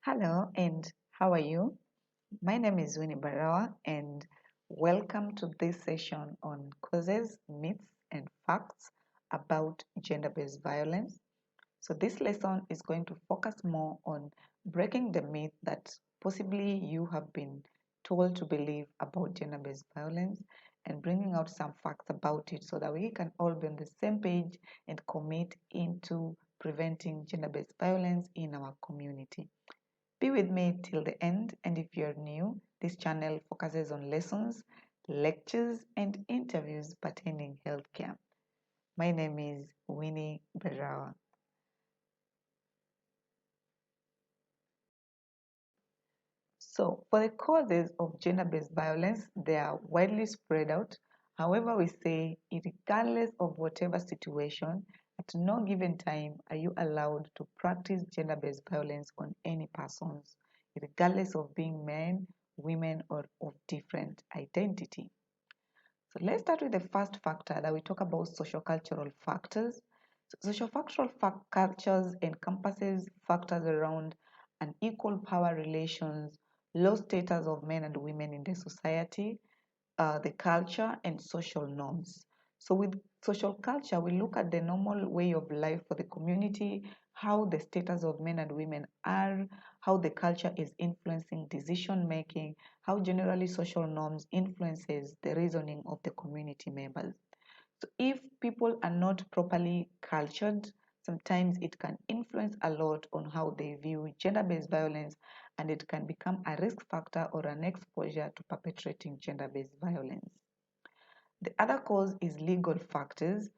Hello, and how are you? My name is Winnie Barawa, and welcome to this session on causes, myths, and facts about gender based violence. So, this lesson is going to focus more on breaking the myth that possibly you have been told to believe about gender based violence and bringing out some facts about it so that we can all be on the same page and commit into preventing gender based violence in our community. Be with me till the end, and if you're new, this channel focuses on lessons, lectures, and interviews pertaining healthcare. My name is Winnie Berawa. So, for the causes of gender based violence, they are widely spread out. However, we say, regardless of whatever situation, at no given time are you allowed to practice gender based violence on any persons, regardless of being men, women, or of different identity. So let's start with the first factor that we talk about social cultural factors. So social cultural cultures encompasses factors around unequal power relations, low status of men and women in the society, the culture, and social norms. So, with social culture, we look at the normal way of life for the community, how the status of men and women are, how the culture is influencing decision making, how generally social norms influences the reasoning of the community members. So, if people are not properly cultured, sometimes it can influence a lot on how they view gender based violence, and it can become a risk factor or an exposure to perpetrating gender based violence. The other cause is legal factors.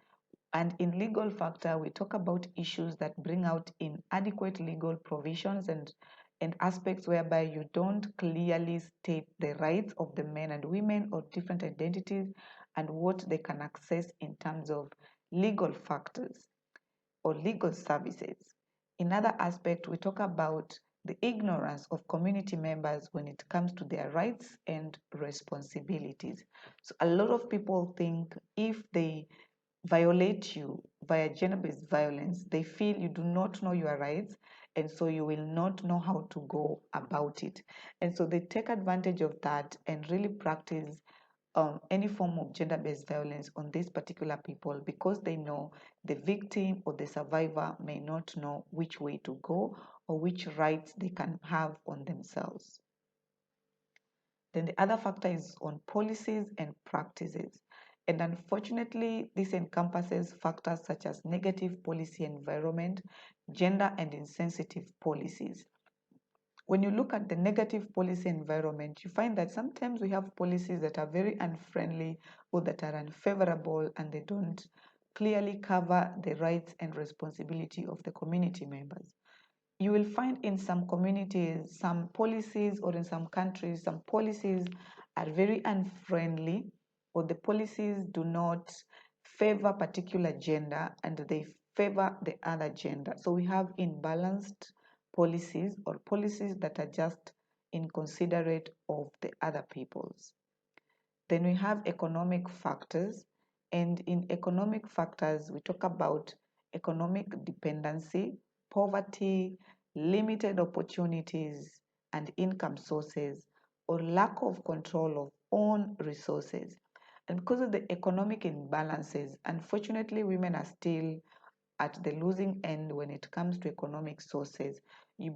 And in legal factor, we talk about issues that bring out inadequate legal provisions and aspects whereby you don't clearly state the rights of the men and women or different identities and what they can access in terms of legal factors or legal services. In other aspect, we talk about the ignorance of community members when it comes to their rights and responsibilities. So a lot of people think if they violate you via gender-based violence, they feel you do not know your rights, and so you will not know how to go about it. And so they take advantage of that and really practice any form of gender-based violence on these particular people because they know the victim or the survivor may not know which way to go or which rights they can have on themselves. Then the other factor is on policies and practices. And unfortunately, this encompasses factors such as negative policy environment, gender and insensitive policies. When you look at the negative policy environment, you find that sometimes we have policies that are very unfriendly or that are unfavorable and they don't clearly cover the rights and responsibility of the community members. You will find in some communities, some policies, or in some countries, some policies are very unfriendly, or the policies do not favor particular gender and they favor the other gender. So we have imbalanced policies or policies that are just inconsiderate of the other people's. Then we have economic factors. And in economic factors, we talk about economic dependency, poverty, limited opportunities and income sources, or lack of control of own resources. And because of the economic imbalances, unfortunately, women are still at the losing end when it comes to economic sources. You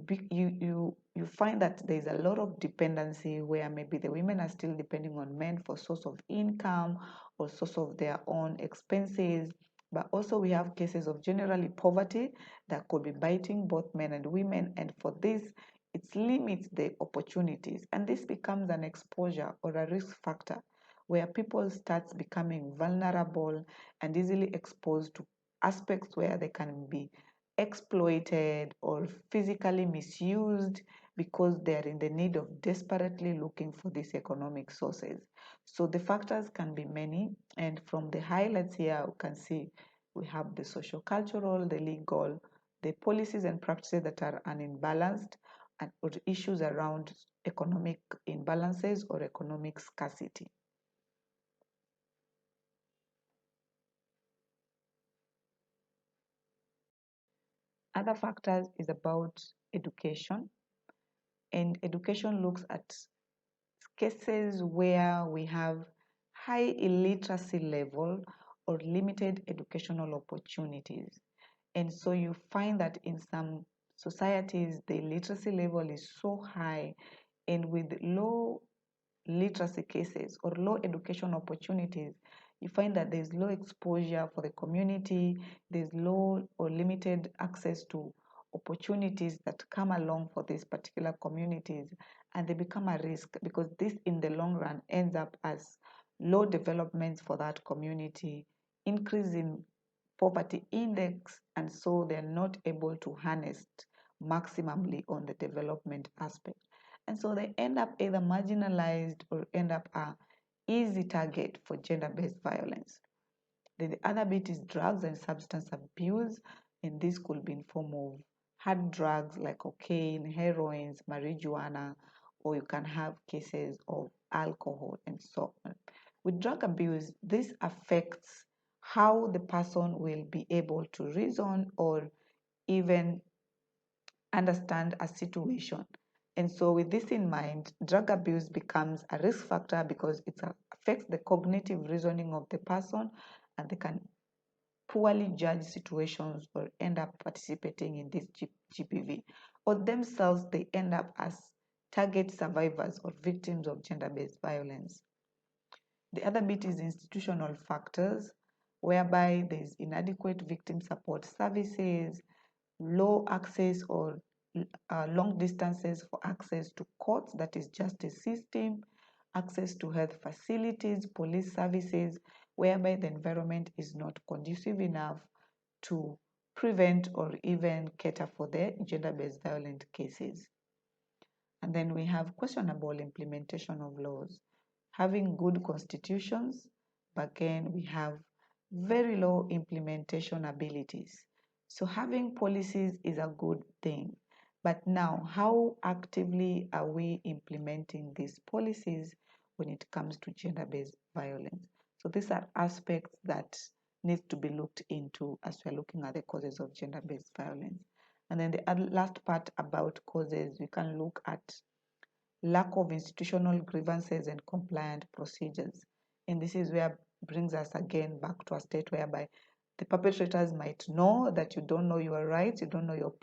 find that there's a lot of dependency where maybe the women are still depending on men for source of income or source of their own expenses. But also we have cases of generally poverty that could be biting both men and women, and for this it limits the opportunities, and this becomes an exposure or a risk factor where people start becoming vulnerable and easily exposed to aspects where they can be exploited or physically misused because they are in the need of desperately looking for these economic sources. So the factors can be many, and from the highlights here, you can see we have the social cultural, the legal, the policies and practices that are unimbalanced, and issues around economic imbalances or economic scarcity. Other factors is about education. And education looks at cases where we have high illiteracy level or limited educational opportunities. And so you find that in some societies, the literacy level is so high, and with low literacy cases or low education opportunities, you find that there's low exposure for the community, there's low or limited access to opportunities that come along for these particular communities, and they become a risk because this in the long run ends up as low development for that community, increase in poverty index, and so they're not able to harness maximally on the development aspect. And so they end up either marginalized or end up a easy target for gender-based violence. Then the other bit is drugs and substance abuse, and this could be in form of hard drugs like cocaine, heroin, marijuana, or you can have cases of alcohol and so on. With drug abuse, this affects how the person will be able to reason or even understand a situation. And so, with this in mind, drug abuse becomes a risk factor because it affects the cognitive reasoning of the person, and they can poorly judge situations or end up participating in this GPV. Or themselves, they end up as target survivors or victims of gender based violence. The other bit is institutional factors, whereby there is inadequate victim support services, low access or long distances for access to courts, that is justice system, access to health facilities, police services, whereby the environment is not conducive enough to prevent or even cater for the gender-based violent cases. And then we have questionable implementation of laws. Having good constitutions, but again, we have very low implementation abilities. So having policies is a good thing. But now, how actively are we implementing these policies when it comes to gender-based violence? So these are aspects that need to be looked into as we're looking at the causes of gender-based violence. And then the last part about causes, we can look at lack of institutional grievances and compliant procedures. And this is where brings us again back to a state whereby the perpetrators might know that you don't know your rights, you don't know your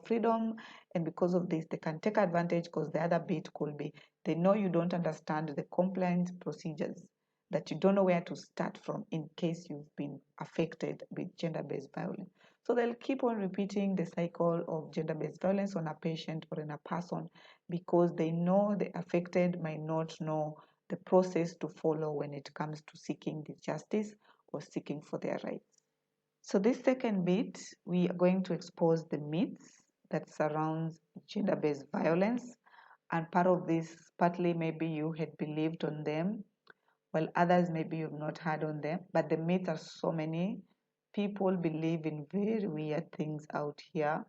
freedom, and because of this, they can take advantage because the other bit could be they know you don't understand the compliance procedures, that you don't know where to start from in case you've been affected with gender-based violence. So they'll keep on repeating the cycle of gender-based violence on a patient or in a person because they know the affected might not know the process to follow when it comes to seeking the justice or seeking for their rights. So this second bit, we are going to expose the myths that surrounds gender-based violence. And part of this, partly maybe you had believed on them, while others maybe you've not heard on them. But the myths are so many. People believe in very weird things out here,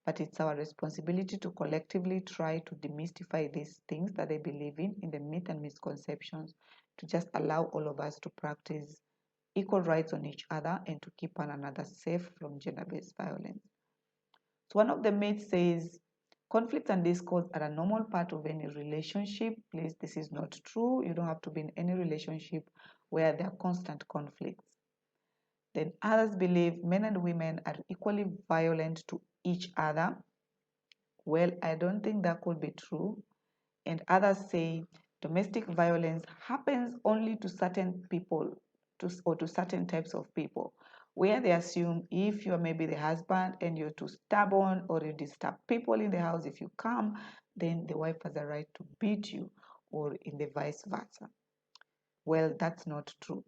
but it's our responsibility to collectively try to demystify these things that they believe in the myth and misconceptions, to just allow all of us to practice equal rights on each other and to keep one another safe from gender-based violence. So one of the myths says conflicts and discord are a normal part of any relationship. Please, this is not true. You don't have to be in any relationship where there are constant conflicts. Then others believe men and women are equally violent to each other. Well, I don't think that could be true. And others say domestic violence happens only to certain people or to certain types of people, where they assume if you're maybe the husband and you're too stubborn or you disturb people in the house, if you come, then the wife has a right to beat you, or in the vice versa. Well, that's not true.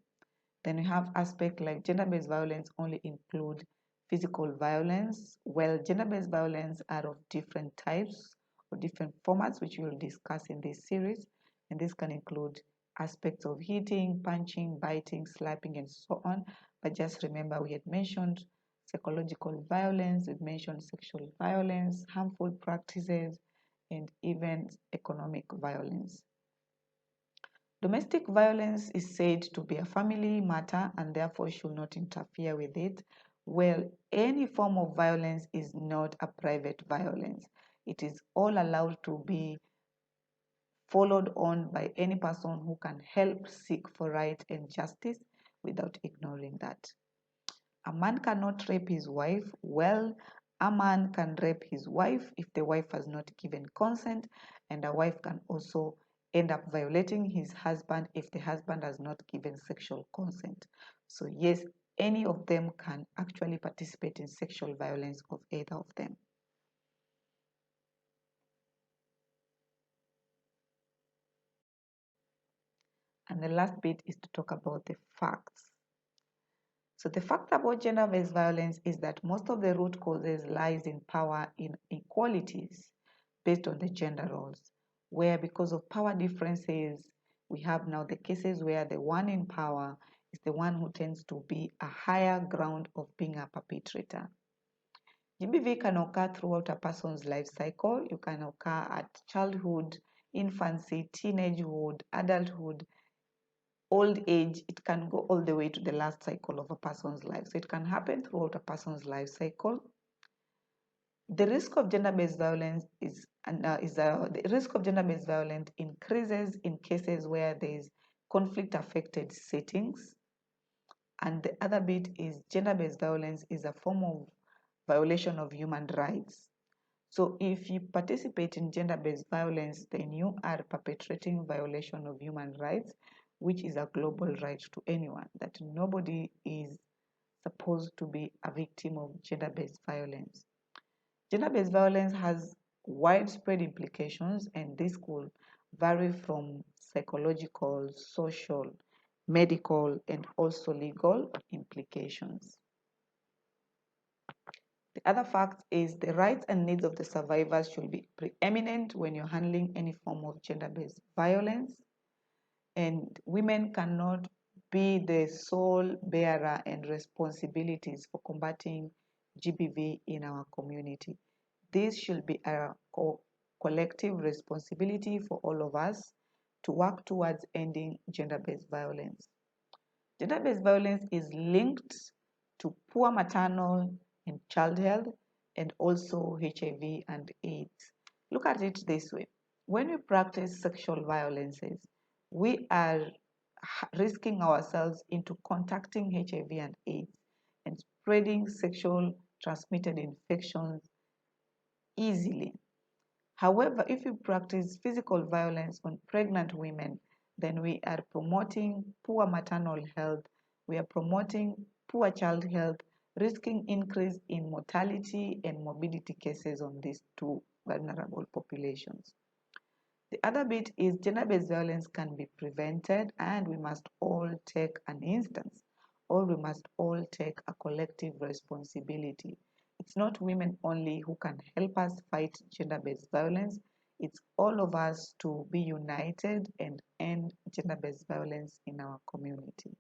Then you have aspects like gender-based violence only include physical violence. Well, gender-based violence are of different types or different formats, which we will discuss in this series. And this can include aspects of hitting, punching, biting, slapping, and so on. But just remember, we had mentioned psychological violence, we mentioned sexual violence, harmful practices, and even economic violence. Domestic violence is said to be a family matter and therefore should not interfere with it. Well, any form of violence is not a private violence. It is all allowed to be followed on by any person who can help seek for right and justice without ignoring that. A man cannot rape his wife. Well, a man can rape his wife if the wife has not given consent, and a wife can also end up violating his husband if the husband has not given sexual consent. So, yes, any of them can actually participate in sexual violence of either of them. And the last bit is to talk about the facts. So the fact about gender-based violence is that most of the root causes lies in power inequalities based on the gender roles, where because of power differences, we have now the cases where the one in power is the one who tends to be a higher ground of being a perpetrator. GBV can occur throughout a person's life cycle. You can occur at childhood, infancy, teenagehood, adulthood, old age. It can go all the way to the last cycle of a person's life. So it can happen throughout a person's life cycle. The risk of gender-based violence the risk of gender-based violence increases in cases where there is conflict-affected settings. And the other bit is gender-based violence is a form of violation of human rights. So if you participate in gender-based violence, then you are perpetrating violation of human rights, which is a global right to anyone, that nobody is supposed to be a victim of gender-based violence. Gender-based violence has widespread implications, and this could vary from psychological, social, medical, and also legal implications. The other fact is the rights and needs of the survivors should be preeminent when you're handling any form of gender-based violence. And women cannot be the sole bearer and responsibilities for combating GBV in our community. This should be a collective responsibility for all of us to work towards ending gender-based violence. Gender-based violence is linked to poor maternal and child health and also HIV and AIDS. Look at it this way. When we practice sexual violences, we are risking ourselves into contacting HIV and AIDS and spreading sexual transmitted infections easily. However, if we practice physical violence on pregnant women, then we are promoting poor maternal health, we are promoting poor child health, risking increase in mortality and morbidity cases on these two vulnerable populations. The other bit is gender-based violence can be prevented, and we must all take an instance, or we must all take a collective responsibility. It's not women only who can help us fight gender-based violence. It's all of us to be united and end gender-based violence in our community.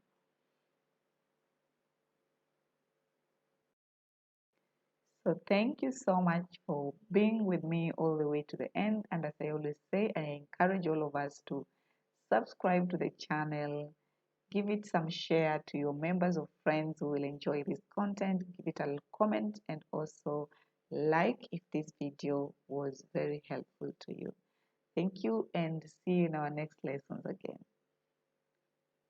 So thank you so much for being with me all the way to the end. And as I always say, I encourage all of us to subscribe to the channel, give it some share to your members or friends who will enjoy this content, give it a comment, and also like if this video was very helpful to you. Thank you, and see you in our next lessons again.